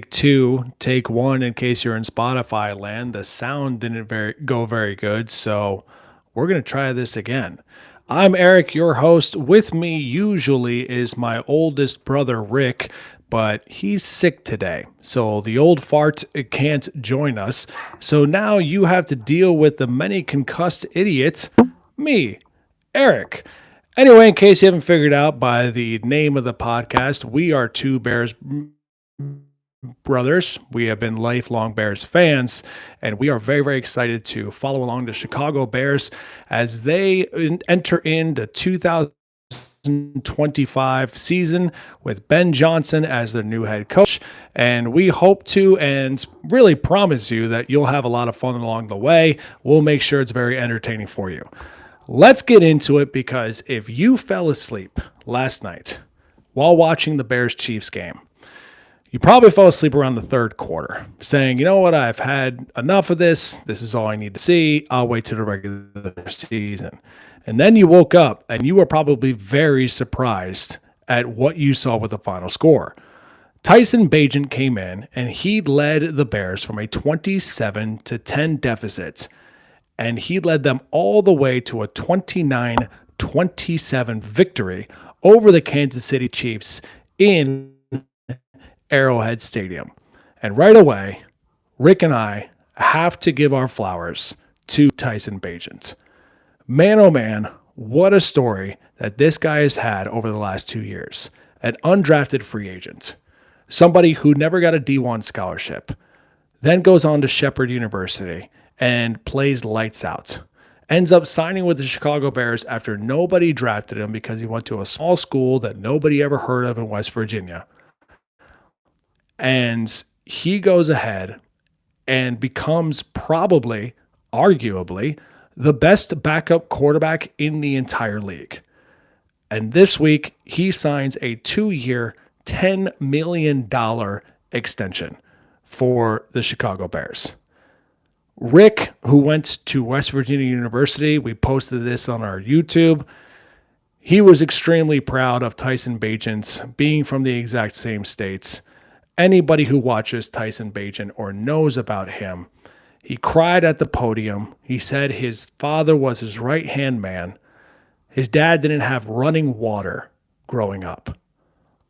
two, take one in case you're in Spotify land. The sound didn't go very good, so we're going to try this again. I'm Eric, your host. With me usually is my oldest brother, Rick, but he's sick today. So the old fart can't join us. So now you have to deal with the many concussed idiots, me, Eric. Anyway, in case you haven't figured out by the name of the podcast, we are two Bears brothers. We have been lifelong Bears fans, and we are very, very excited to follow along the Chicago Bears as they enter into 2025 season with Ben Johnson as their new head coach. And we hope to and really promise you that you'll have a lot of fun along the way. We'll make sure it's very entertaining for you. Let's get into it, because if you fell asleep last night while watching the Bears-Chiefs game, you probably fell asleep around the third quarter, saying, you know what, I've had enough of this. This is all I need to see. I'll wait till the regular season. And then you woke up and you were probably very surprised at what you saw with the final score. Tyson Bagent came in and he led the Bears from a 27-10 deficit, and he led them all the way to a 29-27 victory over the Kansas City Chiefs in Arrowhead Stadium. And right away, Rick and I have to give our flowers to Tyson Bagent. Man, oh man, what a story that this guy has had over the last 2 years. An undrafted free agent, somebody who never got a D1 scholarship, then goes on to Shepherd University and plays lights out. Ends up signing with the Chicago Bears after nobody drafted him because he went to a small school that nobody ever heard of in West Virginia. And he goes ahead and becomes probably, arguably, the best backup quarterback in the entire league. And this week, he signs a 2-year, $10 million extension for the Chicago Bears. Rick, who went to West Virginia University, we posted this on our YouTube. He was extremely proud of Tyson Bagent being from the exact same states. Anybody who watches Tyson Bagent or knows about him, he cried at the podium. He said his father was his right-hand man. His dad didn't have running water growing up.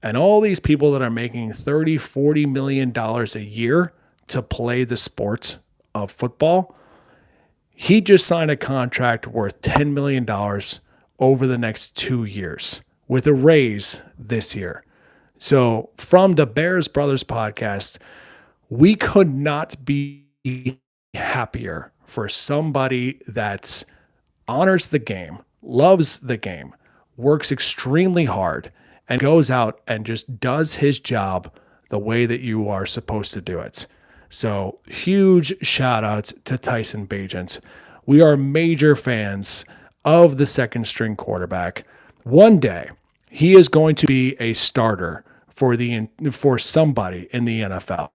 And all these people that are making $30, $40 million a year to play the sport of football, he just signed a contract worth $10 million over the next 2 years with a raise this year. So from the Bears Brothers podcast, we could not be happier for somebody that honors the game, loves the game, works extremely hard, and goes out and just does his job the way that you are supposed to do it. So huge shout outs to Tyson Bagent. We are major fans of the second string quarterback. One day, he is going to be a starter for somebody in the NFL.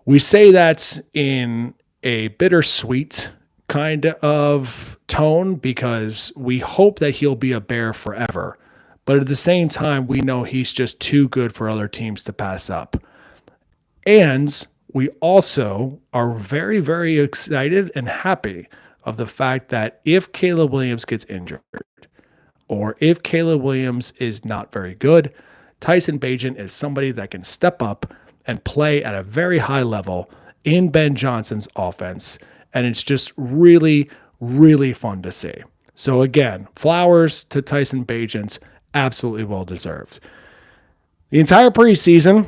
We say that in a bittersweet kind of tone because we hope that he'll be a Bear forever. But at the same time, we know he's just too good for other teams to pass up. And we also are very, very excited and happy of the fact that if Caleb Williams gets injured, or if Caleb Williams is not very good, Tyson Bagent is somebody that can step up and play at a very high level in Ben Johnson's offense. And it's just really, really fun to see. So again, flowers to Tyson Bagent, absolutely well deserved. The entire preseason,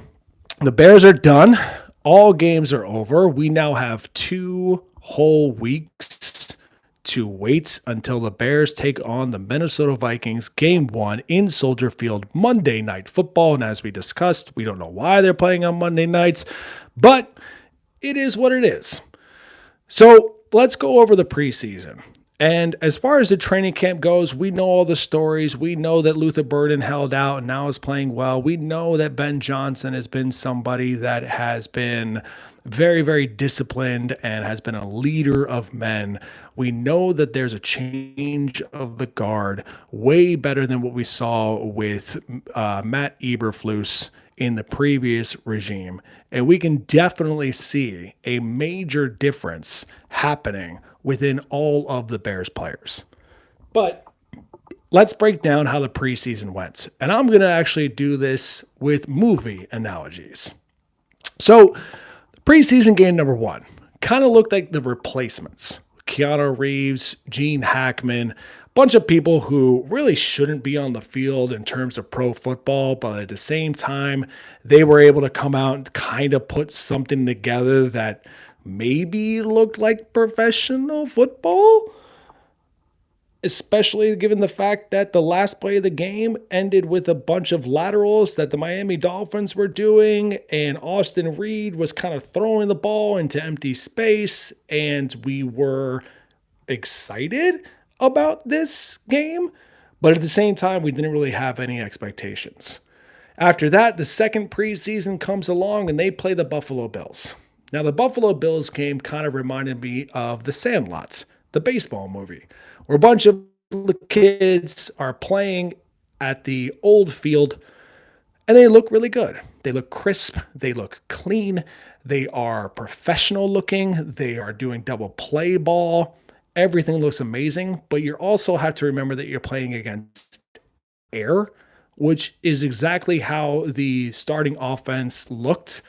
the Bears are done. All games are over. We now have 2 whole weeks to wait until the Bears take on the Minnesota Vikings game 1 in Soldier Field Monday Night Football. And as we discussed, we don't know why they're playing on Monday nights, but it is what it is. So let's go over the preseason. And as far as the training camp goes, we know all the stories. We know that Luther Burden held out and now is playing well. We know that Ben Johnson has been somebody that has been very, very disciplined and has been a leader of men. We know that there's a change of the guard way better than what we saw with Matt Eberflus in the previous regime. And we can definitely see a major difference happening within all of the Bears players. But let's break down how the preseason went. And I'm going to actually do this with movie analogies. So, preseason game number one kind of looked like the replacements. Keanu Reeves, Gene Hackman, a bunch of people who really shouldn't be on the field in terms of pro football, but at the same time, they were able to come out and kind of put something together that maybe looked like professional football, especially given the fact that the last play of the game ended with a bunch of laterals that the Miami Dolphins were doing, and Austin Reed was kind of throwing the ball into empty space, and we were excited about this game, but at the same time, we didn't really have any expectations. After that, the second preseason comes along, and they play the Buffalo Bills. Now, the Buffalo Bills game kind of reminded me of The Sandlot, the baseball movie, where a bunch of kids are playing at the old field, and they look really good. They look crisp. They look clean. They are professional looking. They are doing double play ball. Everything looks amazing, but you also have to remember that you're playing against air, which is exactly how the starting offense looked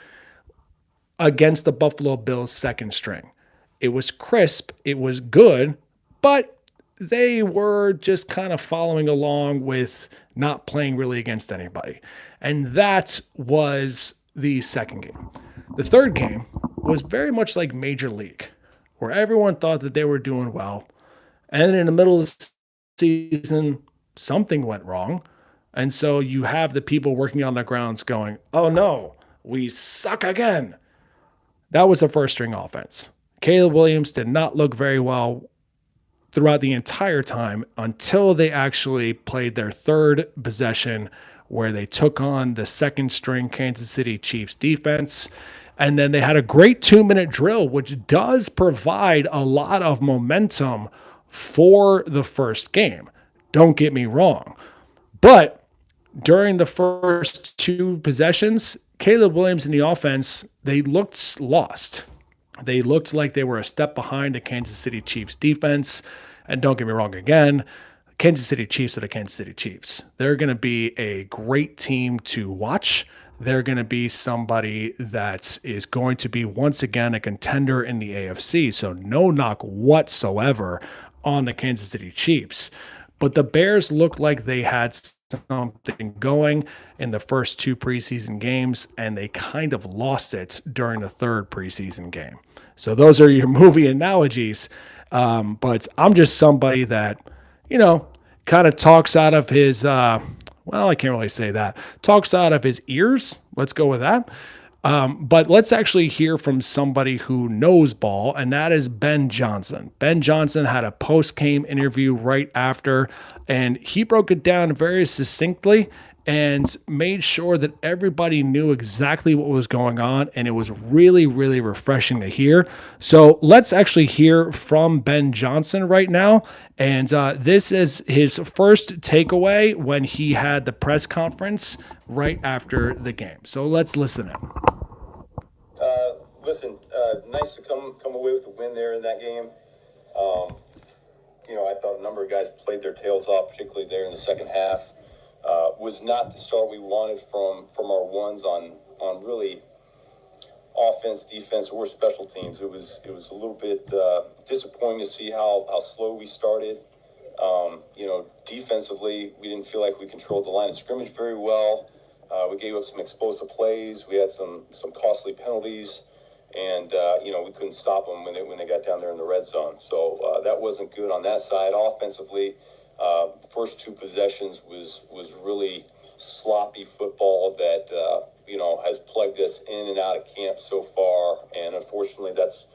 against the Buffalo Bills second string. It was crisp. It was good, but they were just kind of following along with not playing really against anybody. And that was the second game. The third game was very much like Major League, where everyone thought that they were doing well. And then in the middle of the season, something went wrong. And so you have the people working on the grounds going, oh no, we suck again. That was the first string offense. Caleb Williams did not look very well throughout the entire time until they actually played their third possession, where they took on the second string Kansas City Chiefs defense. And then they had a great 2-minute drill, which does provide a lot of momentum for the first game. Don't get me wrong. But during the first two possessions, Caleb Williams and the offense, they looked lost. They looked like they were a step behind the Kansas City Chiefs defense. And don't get me wrong again, Kansas City Chiefs are the Kansas City Chiefs. They're going to be a great team to watch. They're going to be somebody that is going to be once again a contender in the AFC. So no knock whatsoever on the Kansas City Chiefs. But the Bears looked like they had something going in the first two preseason games, and they kind of lost it during the third preseason game. So those are your movie analogies. But I'm just somebody that, kind of talks out of his, I can't really say that, talks out of his ears. Let's go with that. But let's actually hear from somebody who knows ball, and that is Ben Johnson. Ben Johnson had a post-game interview right after, and he broke it down very succinctly and made sure that everybody knew exactly what was going on, and it was really, really refreshing to hear. So let's actually hear from Ben Johnson right now, and this is his first takeaway when he had the press conference right after the game. So let's listen in. Nice to come away with a win there in that game. I thought a number of guys played their tails off, particularly there in the second half. Was not the start we wanted from our ones on really offense, defense, or special teams. It was a little bit disappointing to see how slow we started. Defensively, we didn't feel like we controlled the line of scrimmage very well. We gave up some explosive plays. We had some costly penalties, and we couldn't stop them when they got down there in the red zone. So that wasn't good on that side. Offensively, first two possessions was really sloppy football that has plagued us in and out of camp so far, and unfortunately, that's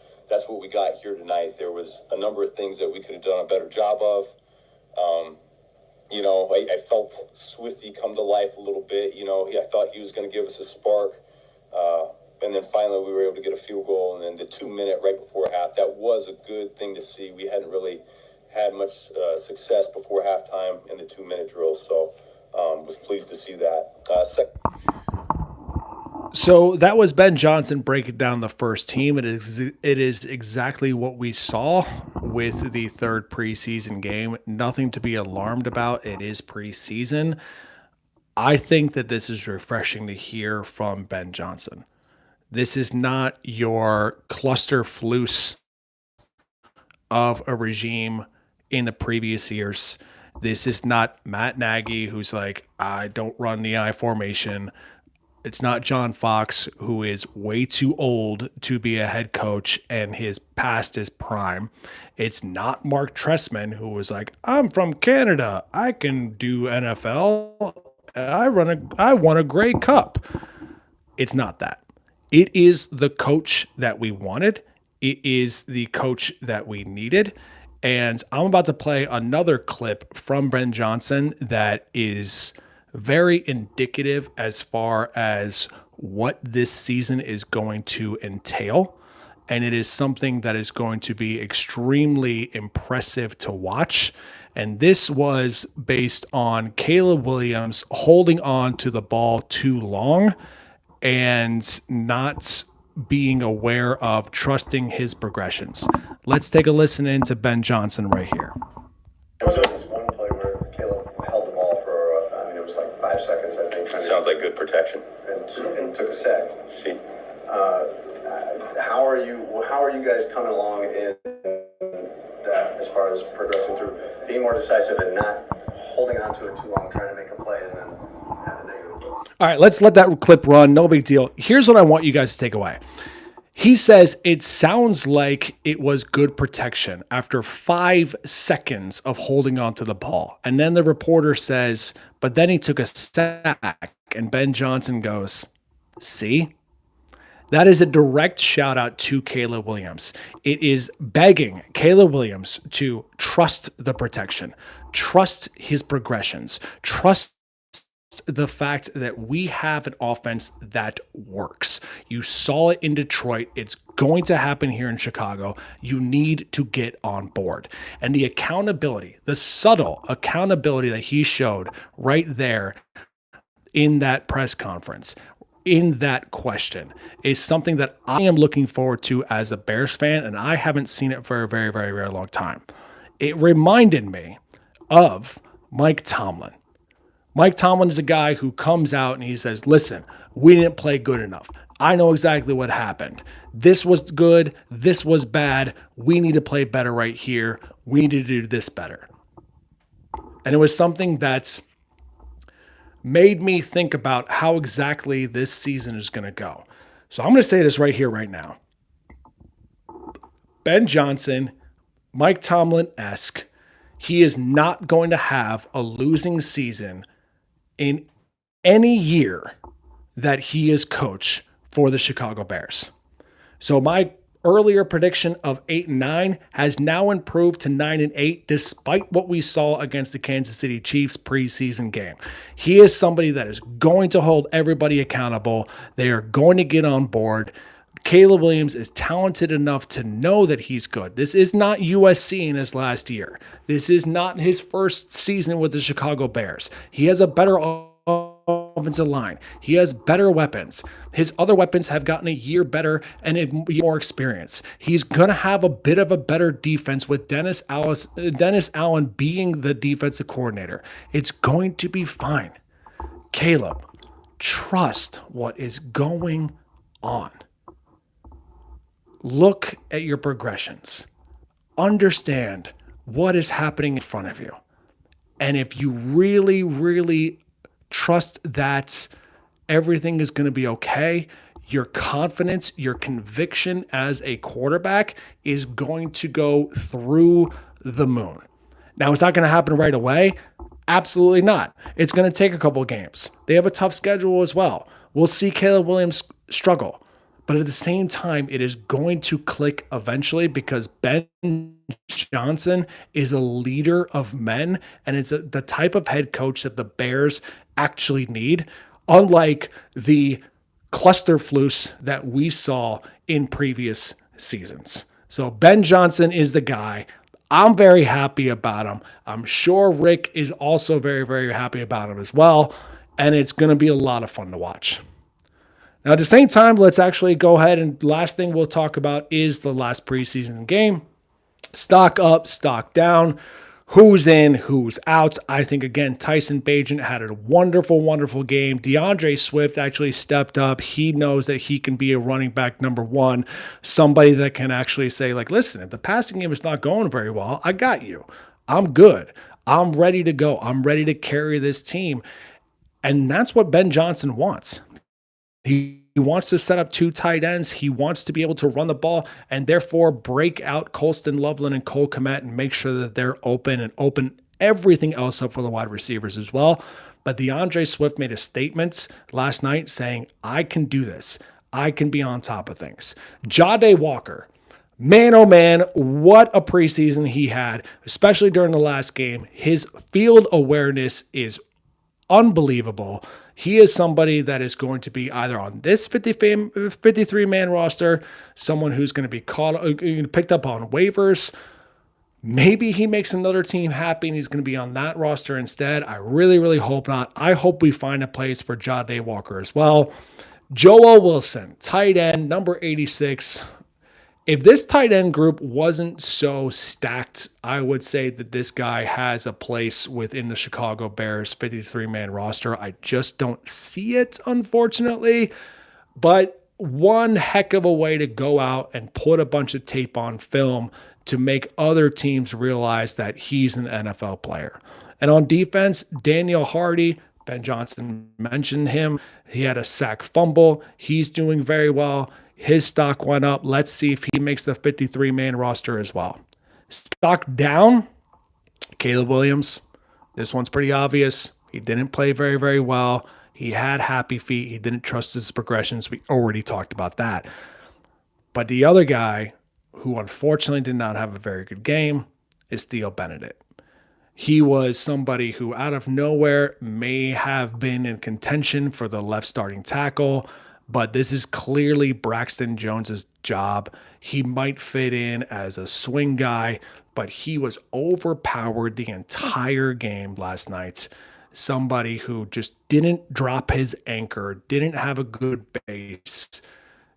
what we got here tonight. There was a number of things that we could have done a better job of. I felt Swifty come to life a little bit. I thought he was going to give us a spark. And then finally we were able to get a field goal. And then the 2-minute right before half, that was a good thing to see. We hadn't really had much success before halftime in the 2-minute drill. So was pleased to see that. So that was Ben Johnson breaking down the first team. It is exactly what we saw with the third preseason game. Nothing to be alarmed about. It is preseason. I think that this is refreshing to hear from Ben Johnson. This is not your cluster floose of a regime in the previous years. This is not Matt Nagy, who's like, I don't run the I formation. It's not John Fox, who is way too old to be a head coach and his past is prime. It's not Mark Trestman, who was like, I'm from Canada. I can do NFL. I won a Grey Cup. It's not that. It is the coach that we wanted. It is the coach that we needed. And I'm about to play another clip from Ben Johnson that is very indicative as far as what this season is going to entail. And it is something that is going to be extremely impressive to watch. And this was based on Caleb Williams holding on to the ball too long and not being aware of trusting his progressions. Let's take a listen into Ben Johnson right here. There was this one play where Caleb held the ball for, it was like 5 seconds, I think. Sounds like good protection. And took a sack. See? How are you guys coming along in that as far as progressing through, being more decisive and not holding on to it too long, trying to make a play and then have a negative result? All right, let's let that clip run. No big deal. Here's what I want you guys to take away. He says it sounds like it was good protection after 5 seconds of holding on to the ball. And then the reporter says, but then he took a sack. And Ben Johnson goes, see? That is a direct shout out to Caleb Williams. It is begging Caleb Williams to trust the protection, trust his progressions, trust the fact that we have an offense that works. You saw it in Detroit. It's going to happen here in Chicago. You need to get on board. And the accountability, the subtle accountability that he showed right there in that press conference, in that question, is something that I am looking forward to as a Bears fan, and I haven't seen it for a very, very, very long time. It reminded me of Mike Tomlin. Mike Tomlin is a guy who comes out and he says, listen, we didn't play good enough. I know exactly what happened. This was good. This was bad. We need to play better right here. We need to do this better. And it was something that's made me think about how exactly this season is going to go. So I'm going to say this right here, right now. Ben Johnson, Mike Tomlin-esque, he is not going to have a losing season in any year that he is coach for the Chicago Bears. So my earlier prediction of 8-9 has now improved to 9-8, despite what we saw against the Kansas City Chiefs preseason game. He is somebody that is going to hold everybody accountable. They are going to get on board. Caleb Williams is talented enough to know that he's good. This is not USC in his last year. This is not his first season with the Chicago Bears. He has a better offensive line. He has better weapons. His other weapons have gotten a year better and more experience. He's going to have a bit of a better defense with Dennis Allen being the defensive coordinator. It's going to be fine. Caleb, trust what is going on. Look at your progressions. Understand what is happening in front of you. And if you really, really trust that everything is going to be okay, your confidence, your conviction as a quarterback is going to go through the moon. Now, it's not going to happen right away. Absolutely not. It's going to take a couple of games. They have a tough schedule as well. We'll see Caleb Williams struggle. But at the same time, it is going to click eventually because Ben Johnson is a leader of men, and it's the type of head coach that the Bears actually need, unlike the cluster floose that we saw in previous seasons. So Ben Johnson is the guy. I'm very happy about him. I'm sure Rick is also very, very happy about him as well, and it's going to be a lot of fun to watch. Now, at the same time, let's actually go ahead and last thing we'll talk about is the last preseason game. Stock up, stock down. Who's in, who's out. I think, again, Tyson Bagent had a wonderful, wonderful game. DeAndre Swift actually stepped up. He knows that he can be a running back number one, somebody that can actually say, like, listen, if the passing game is not going very well, I got you. I'm good. I'm ready to go. I'm ready to carry this team. And that's what Ben Johnson wants. He wants to set up two tight ends. He wants to be able to run the ball and therefore break out Colston Loveland and Cole Kmet and make sure that they're open and open everything else up for the wide receivers as well. But DeAndre Swift made a statement last night saying, I can do this. I can be on top of things. Jahdae Walker, man, oh man, what a preseason he had, especially during the last game. His field awareness is unbelievable. He is somebody that is going to be either on this 53-man roster, someone who's going to be picked up on waivers. Maybe he makes another team happy and he's going to be on that roster instead. I really, really hope not. I hope we find a place for Jahdae Walker as well. Joel Wilson, tight end, number 86. If this tight end group wasn't so stacked, I would say that this guy has a place within the Chicago Bears 53-man roster. I just don't see it, unfortunately. But one heck of a way to go out and put a bunch of tape on film to make other teams realize that he's an NFL player. And on defense, Daniel Hardy, Ben Johnson mentioned him. He had a sack fumble. He's doing very well. His stock went up. Let's see if he makes the 53-man roster as well. Stock down, Caleb Williams. This one's pretty obvious. He didn't play very, very well. He had happy feet. He didn't trust his progressions. We already talked about that. But the other guy who unfortunately did not have a very good game is Theo Benedict. He was somebody who out of nowhere may have been in contention for the left starting tackle, but this is clearly Braxton Jones's job. He might fit in as a swing guy, but he was overpowered the entire game last night. Somebody who just didn't drop his anchor, didn't have a good base,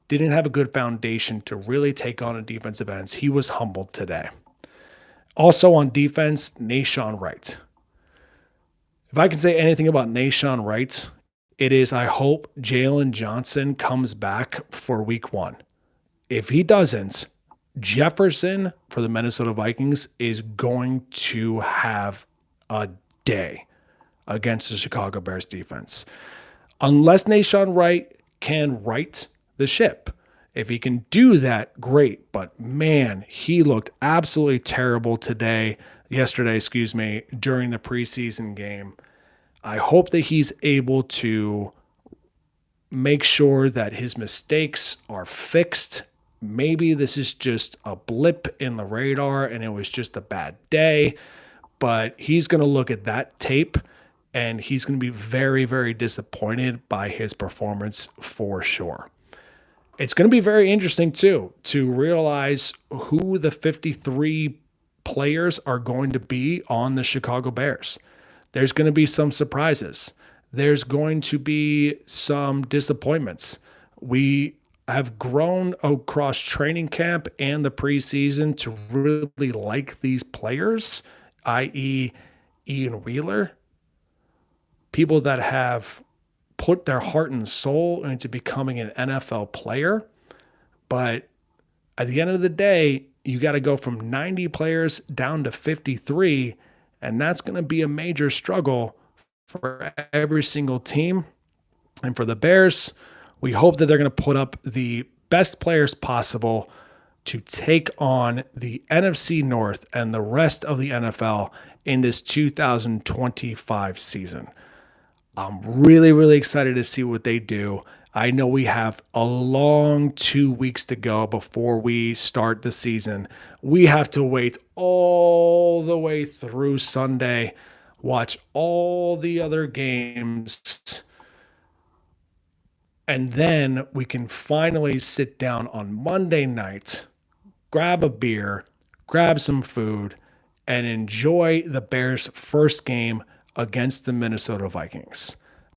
didn't have a good foundation to really take on a defensive ends. He was humbled today. Also on defense, Nahshon Wright. If I can say anything about Nahshon Wright, it is I hope Jalen Johnson comes back for week 1. If he doesn't, Jefferson for the Minnesota Vikings is going to have a day against the Chicago Bears defense. Unless Nahshon Wright can right the ship. If he can do that, great. But man, he looked absolutely terrible yesterday, during the preseason game. I hope that he's able to make sure that his mistakes are fixed. Maybe this is just a blip in the radar and it was just a bad day, but he's going to look at that tape and he's going to be very, very disappointed by his performance for sure. It's going to be very interesting too to realize who the 53 players are going to be on the Chicago Bears. There's going to be some surprises. There's going to be some disappointments. We have grown across training camp and the preseason to really like these players, i.e. Ian Wheeler, people that have put their heart and soul into becoming an NFL player. But at the end of the day, you got to go from 90 players down to 53, and that's going to be a major struggle for every single team. And for the Bears, we hope that they're going to put up the best players possible to take on the NFC North and the rest of the NFL in this 2025 season. I'm really, really excited to see what they do. I know we have a long 2 weeks to go before we start the season. We have to wait all the way through Sunday, watch all the other games, and then we can finally sit down on Monday night, grab a beer, grab some food, and enjoy the Bears' first game against the Minnesota Vikings.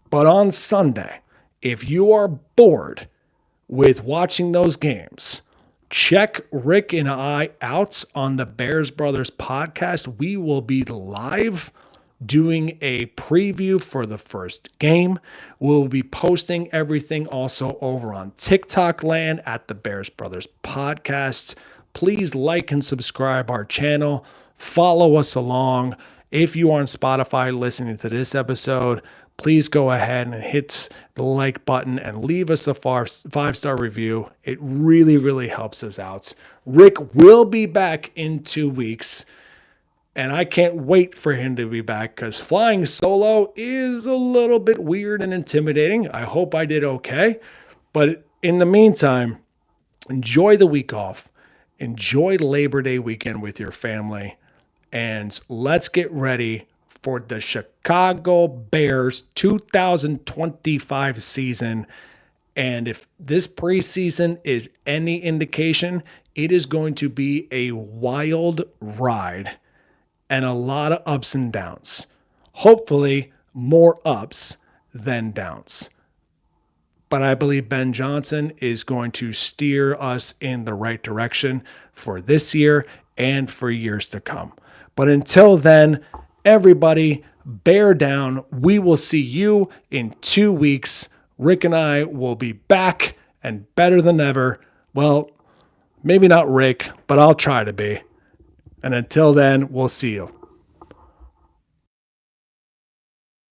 But on Sunday, If you are bored with watching those games, check Rick and I out on the Bears Brothers podcast. We will be live doing a preview for the first game. We'll be posting everything also over on TikTok land at the Bears Brothers podcast. Please like and subscribe our channel. Follow us along. If you are on Spotify listening to this episode, please go ahead and hit the like button and leave us a five-star review. It really, really helps us out. Rick will be back in 2 weeks, and I can't wait for him to be back because flying solo is a little bit weird and intimidating. I hope I did okay. But in the meantime, enjoy the week off. Enjoy Labor Day weekend with your family. And let's get ready for the Chicago Bears 2025 season. And if this preseason is any indication, it is going to be a wild ride and a lot of ups and downs. Hopefully, more ups than downs. But I believe Ben Johnson is going to steer us in the right direction for this year and for years to come. But until then, everybody, bear down. We will see you in 2 weeks. Rick and I will be back and better than ever. Well, maybe not Rick, but I'll try to be. And until then, we'll see you.